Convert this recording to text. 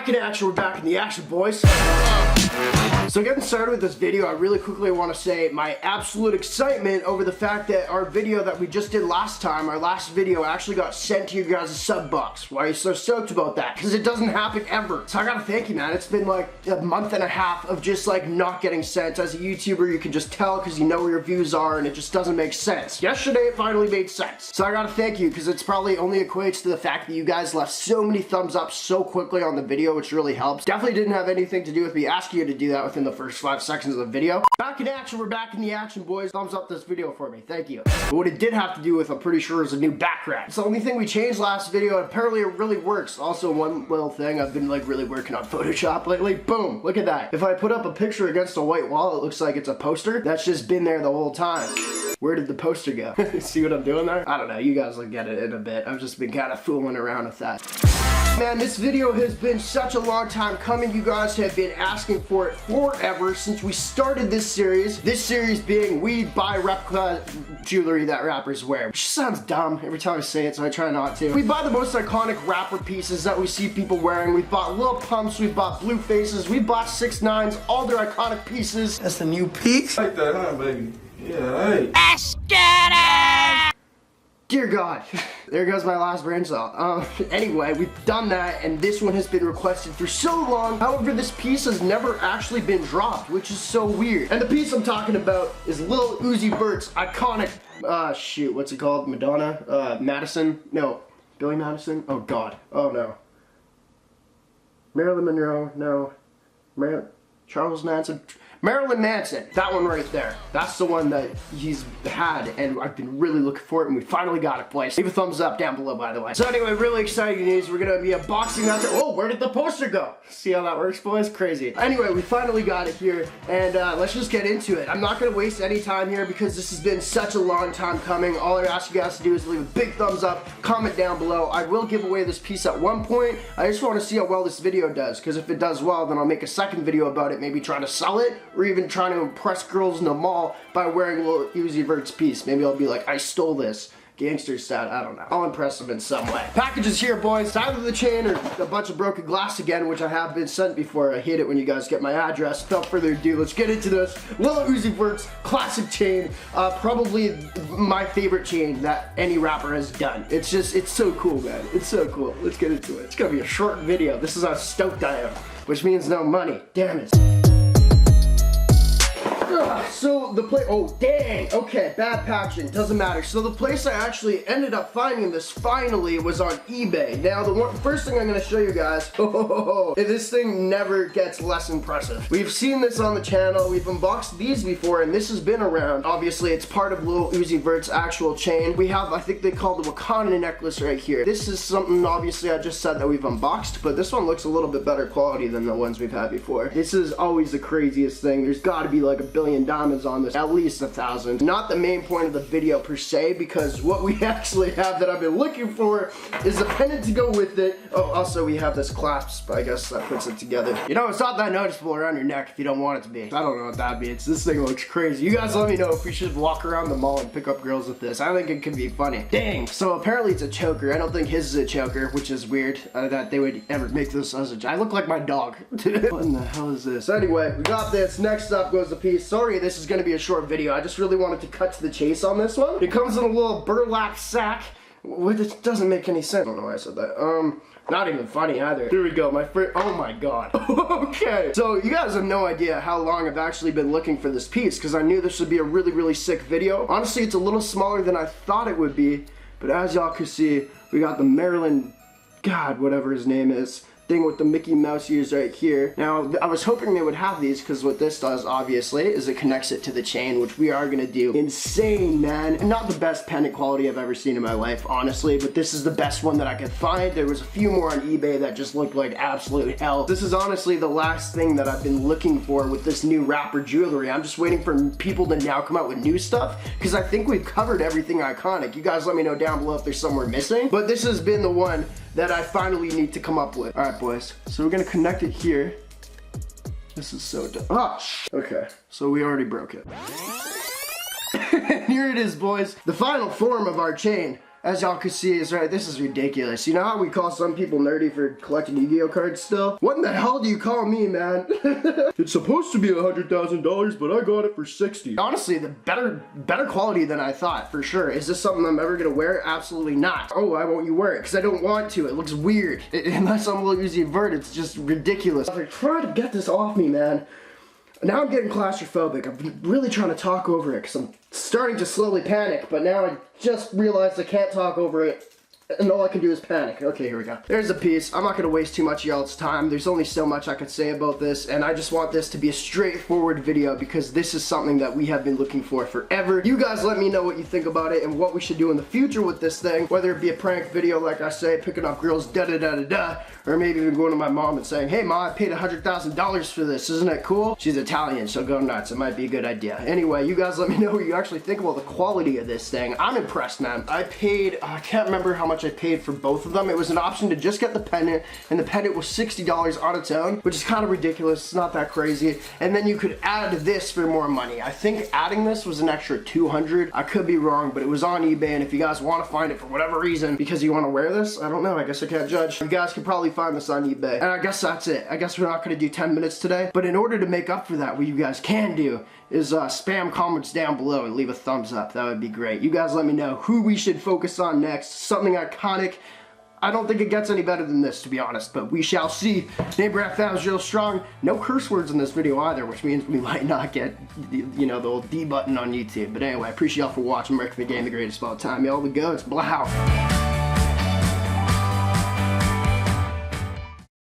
Back in action, we're back in the action, boys. So getting started with this video, I really quickly want to say my absolute excitement over the fact that our video that we just did last time, our last video actually got sent to you guys' sub box. Why are you so stoked about that? Because it doesn't happen ever. So I gotta thank you, man. It's been like a month and a half of just like not getting sent. As a YouTuber, you can just tell because you know where your views are and it just doesn't make sense. Yesterday, it finally made sense. So I gotta thank you because it's probably only equates to the fact that you guys left so many thumbs up so quickly on the video, which really helps. Definitely didn't have anything to do with me asking you to do that within the first 5 seconds of the video. Back in action, we're back in the action, boys. Thumbs up this video for me, thank you. But what it did have to do with, I'm pretty sure, is a new background. It's the only thing we changed last video, and apparently it really works. Also, one little thing, I've been like really working on Photoshop lately. Boom, look at that. If I put up a picture against a white wall, it looks like it's a poster. That's just been there the whole time. Where did the poster go? See what I'm doing there? I don't know, you guys will get it in a bit. I've just been kind of fooling around with that. Man, this video has been such a long time coming. You guys have been asking for it forever since we started this series. This series being we buy replica jewelry that rappers wear. Which sounds dumb every time I say it, so I try not to. We buy the most iconic rapper pieces that we see people wearing. We've bought Lil Pumps, we've bought Blue Faces, we bought 6ix9ine, all their iconic pieces. That's the new piece. Like that, huh, baby? Yeah, hey. Let's get it! Dear God, there goes my last brain cell. Anyway, we've done that, and this one has been requested for so long. However, this piece has never actually been dropped, which is so weird. And the piece I'm talking about is Lil Uzi Vert's iconic, shoot, what's it called? Madonna? Madison? No. Billy Madison? Oh God. Oh no. Marilyn Monroe? No. Charles Manson? Marilyn Manson, that one right there. That's the one that he's had, and I've been really looking for it, and we finally got it, boys. Leave a thumbs up down below, by the way. So anyway, really exciting news. We're gonna be unboxing that. Oh, where did the poster go? See how that works, boys? Crazy. Anyway, we finally got it here, and let's just get into it. I'm not gonna waste any time here because this has been such a long time coming. All I ask you guys to do is leave a big thumbs up, comment down below. I will give away this piece at one point. I just want to see how well this video does, because if it does well, then I'll make a second video about it, maybe trying to sell it, or even trying to impress girls in the mall by wearing Lil Uzi Vert's piece. Maybe I'll be like, I stole this. Gangster style, I don't know. I'll impress them in some way. Package is here, boys. It's either the chain or a bunch of broken glass again, which I have been sent before. I hate it when you guys get my address. Without further ado, let's get into this. Lil Uzi Vert's classic chain. Probably my favorite chain that any rapper has done. It's just, it's so cool, man. It's so cool. Let's get into it. It's gonna be a short video. This is how stoked I am, which means no money. Damn it. So the place, oh dang, okay, bad packaging, doesn't matter. So the place I actually ended up finding this finally was on eBay. Now the first thing I'm gonna show you guys, this thing never gets less impressive. We've seen this on the channel, we've unboxed these before, and this has been around. Obviously it's part of Lil Uzi Vert's actual chain. We have, I think they call the Wakanda necklace right here. This is something, obviously I just said that we've unboxed, but this one looks a little bit better quality than the ones we've had before. This is always the craziest thing. There's gotta be like 1 billion diamonds on this, at least 1,000. Not the main point of the video per se, because what we actually have that I've been looking for is a pendant to go with it. Oh, also we have this clasp, I guess that puts it together. You know, it's not that noticeable around your neck if you don't want it to be. I don't know what that means. This thing looks crazy. You guys let me know if we should walk around the mall and pick up girls with this. I think it could be funny. Dang, so apparently it's a choker. I don't think his is a choker, which is weird that they would ever make this as a, I look like my dog. What in the hell is this? Anyway, we got this. Next up goes the piece. Sorry, this is gonna be a short video. I just really wanted to cut to the chase on this one. It comes in a little burlap sack. It doesn't make any sense. I don't know why I said that. Not even funny either. Here we go, my friend. Oh my God. Okay. So you guys have no idea how long I've actually been looking for this piece, because I knew this would be a really, really sick video. Honestly, it's a little smaller than I thought it would be, but as y'all can see, we got the Maryland, God, whatever his name is, thing with the Mickey Mouse ears right here. Now, I was hoping they would have these, because what this does, obviously, is it connects it to the chain, which we are gonna do. Insane, man. Not the best pendant quality I've ever seen in my life, honestly, but this is the best one that I could find. There was a few more on eBay that just looked like absolute hell. This is honestly the last thing that I've been looking for with this new rapper jewelry. I'm just waiting for people to now come out with new stuff, because I think we've covered everything iconic. You guys let me know down below if there's somewhere missing, but this has been the one that I finally need to come up with. All right, boys, so we're gonna connect it here. This is so dumb. Oh, okay, so we already broke it. Here it is, boys. The final form of our chain. as y'all can see, is right. This is ridiculous. You know how we call some people nerdy for collecting Yu-Gi-Oh cards still? What in the hell do you call me, man? It's supposed to be $100,000, but I got it for 60. Honestly, the better quality than I thought, for sure. Is this something I'm ever gonna wear? Absolutely not. Oh, why won't you wear it? Because I don't want to. It looks weird. Unless I'm Lil Uzi Vert, it's just ridiculous. I'm trying to get this off me, man. Now I'm getting claustrophobic. I'm really trying to talk over it because I'm starting to slowly panic, but now I just realized I can't talk over it. And all I can do is panic. Okay, here we go. There's a piece. I'm not going to waste too much of y'all's time. There's only so much I could say about this, and I just want this to be a straightforward video because this is something that we have been looking for forever. You guys let me know what you think about it and what we should do in the future with this thing, whether it be a prank video, like I say, picking up girls, da-da-da-da-da, or maybe even going to my mom and saying, hey, Mom, I paid $100,000 for this. Isn't it cool? She's Italian, so go nuts. It might be a good idea. Anyway, you guys let me know what you actually think about the quality of this thing. I'm impressed, man. I can't remember how much I paid for both of them. It was an option to just get the pendant, and the pendant was $60 on its own, which is kind of ridiculous. It's not that crazy. And then you could add this for more money. I think adding this was an extra $200. I could be wrong, but it was on eBay, and if you guys want to find it for whatever reason, because you want to wear this, I don't know. I guess I can't judge. You guys can probably find this on eBay. And I guess that's it. I guess we're not going to do 10 minutes today, but in order to make up for that, what you guys can do is spam comments down below and leave a thumbs up. That would be great. You guys let me know who we should focus on next. Something iconic. I don't think it gets any better than this, to be honest, but we shall see. NameBran fans real strong. No curse words in this video either, which means we might not get, you know, the old D button on YouTube. But anyway, I appreciate y'all for watching. American the Game, the greatest of all time. Y'all, we go. It's Blah.